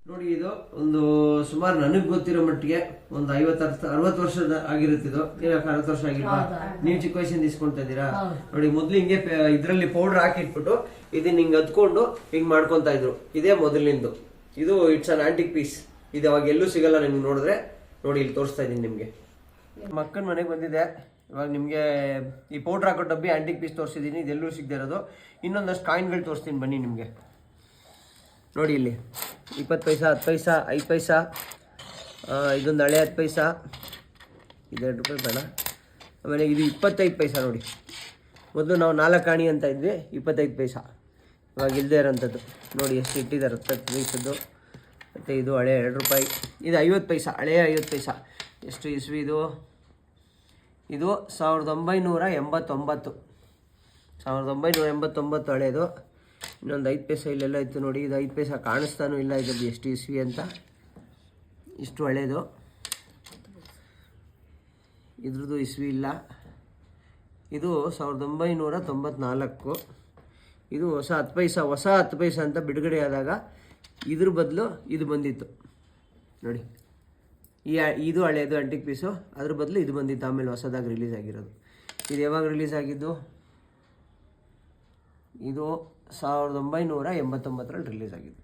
ನೋಡಿ ಇದು ಒಂದು ಸುಮಾರು ನನಗೆ ಗೊತ್ತಿರೋ ಮಟ್ಟಿಗೆ ಒಂದು 50-60 ವರ್ಷದ ಆಗಿರುತ್ತಿದ್ದು. 60 ವರ್ಷ ಆಗಿಲ್ವಾ? ನೀವು ಚಿಕ್ಕ ವಯಸ್ಸಿಂದ ಇಸ್ಕೊಂತ ಇದ್ದೀರಾ ನೋಡಿ. ಮೊದ್ಲು ಹಿಂಗೆ ಇದ್ರಲ್ಲಿ ಪೌಡರ್ ಹಾಕಿಟ್ಬಿಟ್ಟು ಇದನ್ನ ಹಿಂಗ್ ಹತ್ಕೊಂಡು ಹಿಂಗ್ ಮಾಡ್ಕೊಂತ ಇದ್ರು. ಇದೇ ಮೊದಲಿಂದು. ಇದು ಇಟ್ಸ್ ಅನ್ ಆಂಟಿಕ್ ಪೀಸ್. ಇದು ಅವಾಗ ಎಲ್ಲೂ ಸಿಗಲ್ಲ ನಿಮ್ಗೆ. ನೋಡಿದ್ರೆ ನೋಡಿ ಇಲ್ಲಿ ತೋರಿಸ್ತಾ ಇದೀನಿ ನಿಮ್ಗೆ. ಮಕ್ಕನ ಮನೆಗೆ ಬಂದಿದೆ. ಇವಾಗ ನಿಮ್ಗೆ ಈ ಪೌಡರ್ ಹಾಕೋ ಡಬ್ಬಿ ಆಂಟಿಕ್ ಪೀಸ್ ತೋರಿಸಿದೀನಿ. ಇದೆಲ್ಲೂ ಸಿಗದೆ ಇರೋದು. ಇನ್ನೊಂದಷ್ಟು ಕಾಯಿನ್ಗಳು ತೋರಿಸ್ತೀನಿ ಬನ್ನಿ ನಿಮ್ಗೆ. ನೋಡಿ ಇಲ್ಲಿ 20 ಪೈಸಾ, 10 ಪೈಸಾ, 5 ಪೈಸಾ, ಇದೊಂದು ಹಳೆ 10 ಪೈಸಾ, ಇದು 2 ರೂಪಾಯಿ ಬೇಡ. ಆಮೇಲೆ ಇದು 25 ಪೈಸಾ ನೋಡಿ. ಮೊದಲು ನಾವು 4 ಆಣಿ ಅಂತ ಇದ್ವಿ. 25 ಪೈಸಾ ಇವಾಗ ಇಲ್ಲದೆ ಇರೋಂಥದ್ದು. ನೋಡಿ ಎಷ್ಟು ಇಟ್ಟಿದ್ದಾರೆ 10 ಪೈಸದ್ದು. ಮತ್ತು ಇದು ಹಳೆ 2 ರೂಪಾಯಿ. ಇದು 50 ಪೈಸಾ, ಹಳೆಯ 50 ಪೈಸಾ. ಎಷ್ಟು ಇಸ್ವಿ ಇದು? ಇದು 1989. 1989 ಹಳೆಯದು. ಇನ್ನೊಂದು 5 ಪೈಸಾ ಇಲ್ಲೆಲ್ಲ ಇತ್ತು ನೋಡಿ. ಇದು 5 ಪೈಸಾ ಕಾಣಿಸ್ತಾನೂ ಇಲ್ಲ ಇದ್ರದ್ದು ಎಷ್ಟು ಇಸ್ವಿ ಅಂತ. ಇಷ್ಟು ಹಳೇದು. ಇದ್ರದ್ದು ಇಸ್ವಿ ಇಲ್ಲ. ಇದು 1994. ಇದು ಹೊಸ 10 ಪೈಸಾ. ಹೊಸ 10 ಪೈಸಾ ಅಂತ ಬಿಡುಗಡೆ ಆದಾಗ ಇದ್ರ ಬದಲು ಇದು ಬಂದಿತ್ತು ನೋಡಿ. ಇದು ಹಳೆಯದು ಆಂಟಿಕ್ ಪೀಸು. ಅದ್ರ ಬದಲು ಇದು ಬಂದಿತ್ತು. ಆಮೇಲೆ ಹೊಸದಾಗಿ ರಿಲೀಸ್ ಆಗಿರೋದು. ಇದು ಯಾವಾಗ ರಿಲೀಸ್ ಆಗಿದ್ದು? ಇದು 1989ರಲ್ಲಿ ರಿಲೀಸ್ ಆಗಿದ್ದು.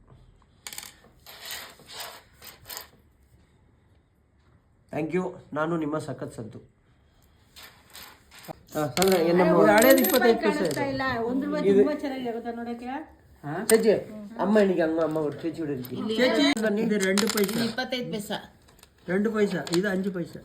Thank you. ನಾನು ನಿಮ್ಮ ಸಖತ್ ಸಂತು. ಹಳೇದು 25 ಪೈಸೆ. ಚೇಚಿ ಅಮ್ಮ ಎಣಿಗೆ ಅಮ್ಮ ಚೇಚಿ ಹೊಡೆದಿತ್ತು. 2 ಪೈಸಾ 25 ಪೈಸಾ. 2 ಪೈಸಾ. ಇದು 5 ಪೈಸಾ.